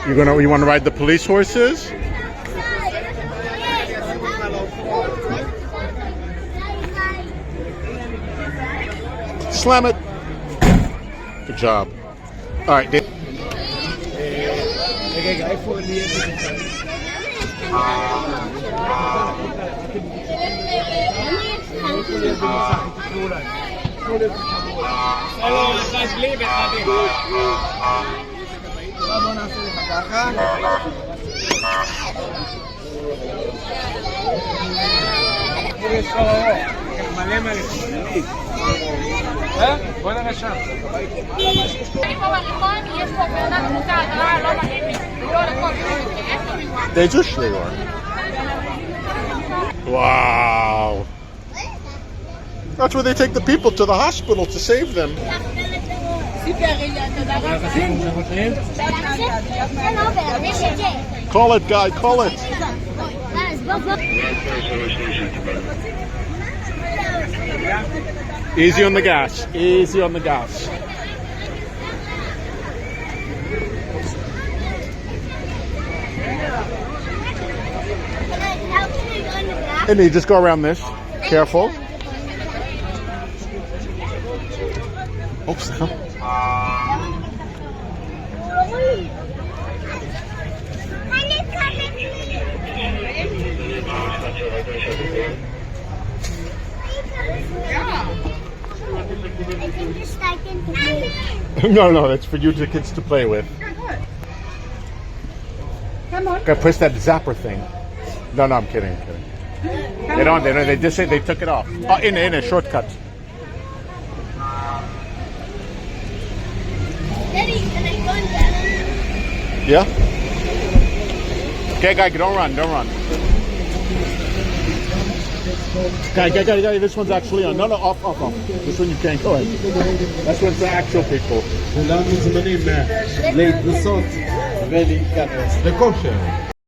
You want to ride the police horses? Slam it. Good job. All right, Dave. בוא נראה שם. They just they are. Wow. That's where they take the people to the hospital to save them. Call it, guy, call it. Easy on the gas, easy on the gas. And you just go around this. Careful. Oops. No, that's for you the kids to play with. Come on. Gotta push that zapper thing. No, I'm kidding. They don't. They just say they took it off. Oh, in a shortcut. Daddy, can I go and get him? Yeah. Okay, guy, don't run. Guy. This one's actually on. No, off. This one you can't go in. That's one's the actual people. כולנו זמנים להתנסות ולהיכנס לכושר.